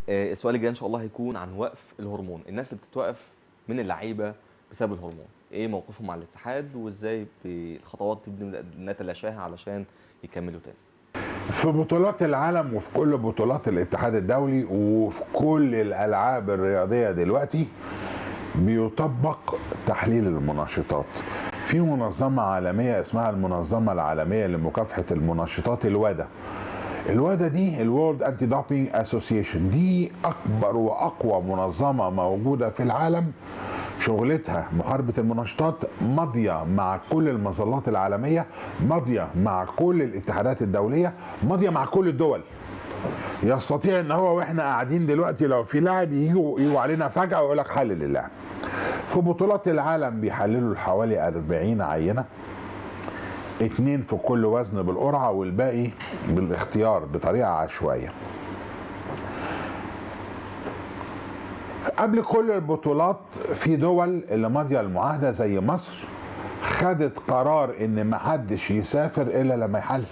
السؤال الجاي ان شاء الله هيكون عن وقف الهرمون. الناس اللي بتتوقف من اللعيبه بسبب الهرمون، ايه موقفهم مع الاتحاد وازاي بالخطوات تبدا نتلاشاها علشان يكملوا تاني؟ في بطولات العالم وفي كل بطولات الاتحاد الدولي وفي كل الالعاب الرياضيه دلوقتي بيطبق تحليل المنشطات. في منظمه عالميه اسمها المنظمه العالميه لمكافحه المنشطات، الوادا دي الورلد انتي دوبينج اسوسيشن، دي اكبر واقوى منظمه موجوده في العالم. شغلتها محاربه المنشطات، ماضيه مع كل المظلات العالميه، ماضيه مع كل الاتحادات الدوليه، ماضيه مع كل الدول. يستطيع ان هو واحنا قاعدين دلوقتي لو في لاعب يجوا علينا فجاه ويقول لك حلل اللاعب. في بطولات العالم بيحللوا حوالي 40 عينه، 2 في كل وزن بالقرعه والباقي بالاختيار بطريقه عشوائيه. قبل كل البطولات في دول اللي ماضيه المعاهده زي مصر خدت قرار ان ما حدش يسافر الا لما يحلل.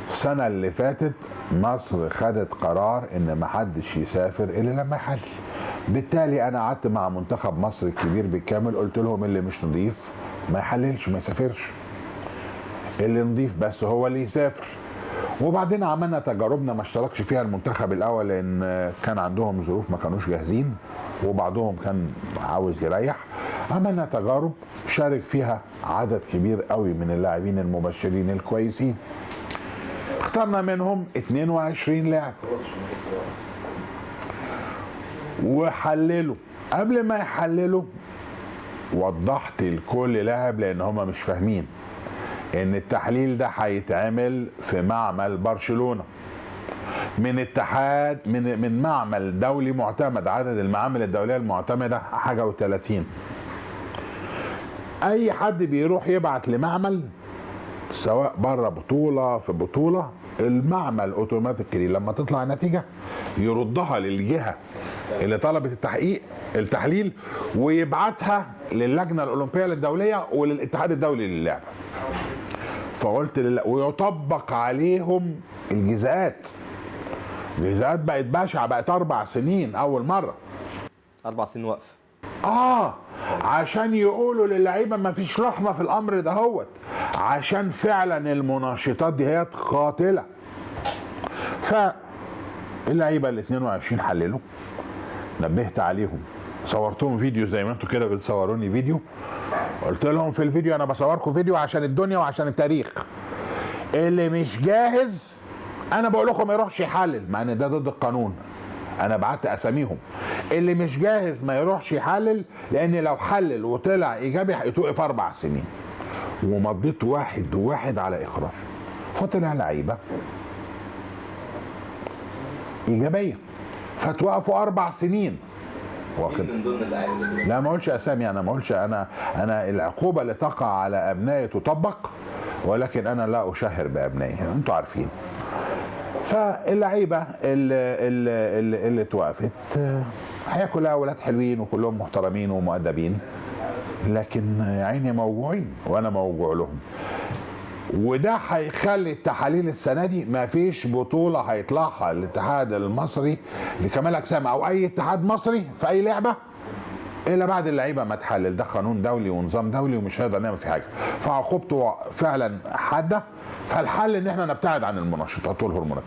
السنه اللي فاتت مصر خدت قرار ان ما حدش يسافر الا لما يحلل. بالتالي انا قعدت مع منتخب مصر الكبير بالكامل، قلت لهم اللي مش نضيف ما يحللش، ما يسافرش، اللي نضيف بس هو اللي يسافر. وبعدين عملنا تجاربنا ما اشتركش فيها المنتخب الاول لان كان عندهم ظروف ما كانوش جاهزين وبعضهم كان عاوز يريح. عملنا تجارب شارك فيها عدد كبير قوي من اللاعبين المبشرين الكويسين، اخترنا منهم 22 لاعب وحللوا. قبل ما يحللوا وضحت لكل لاعب لان هم مش فاهمين ان التحليل ده هيتعمل في معمل برشلونة من اتحاد من معمل دولي معتمد. عدد المعامل الدولية المعتمدة حاجة و30. اي حد بيروح يبعت لمعمل سواء بره بطولة في بطولة، المعمل اوتوماتيكلي لما تطلع النتيجة يردها للجهة اللي طلبت التحليل ويبعتها للجنة الأولمبية الدولية وللاتحاد الدولي للعبة. فقلت ويطبق عليهم الجزاءات. الجزاءات بقت بشعة، بقت 4 سنين أول مرة. 4 سنين وقف. عشان يقولوا للعيبة ما فيش رحمة في الأمر دهوت، عشان فعلا المنشطات دي هي قاتلة. فاللعيبة ال 22 حللوا، نبهت عليهم، صورتهم فيديو زي ما انتوا كده بتصوروني فيديو. قلت لهم في الفيديو انا بصوركم فيديو عشان الدنيا وعشان التاريخ. اللي مش جاهز انا بقول لكم ما يروحش يحلل، مع ان ده ضد القانون. انا بعت اساميهم. اللي مش جاهز ما يروحش يحلل، لان لو حلل وطلع ايجابي هيتوقف 4 سنين. ومضيت واحد على اقرار. فطلع لعيبه ايجابيه فتوقفوا 4 سنين. واخد من ضمن اللعيبه؟ لا ما اقولش اسامي، انا ما اقولش. انا العقوبه اللي تقع على ابنائي تطبق، ولكن انا لا اشهر بابنائي، انتوا عارفين. فاللعيبه اللي اتوقفت هي كلها اولاد حلوين وكلهم محترمين ومؤدبين، لكن يا عيني موجوعين وانا موجوع لهم. وده هيخلي التحاليل السنه دي ما فيش بطوله هيطلعها الاتحاد المصري لكمال اجسام او اي اتحاد مصري في اي لعبه الا بعد اللعيبه ما تحلل. ده قانون دولي ونظام دولي ومش هنقدر نعمل فيه حاجه. فعقوبته فعلا حاده. فالحل ان احنا نبتعد عن المنشطات والهرمونات.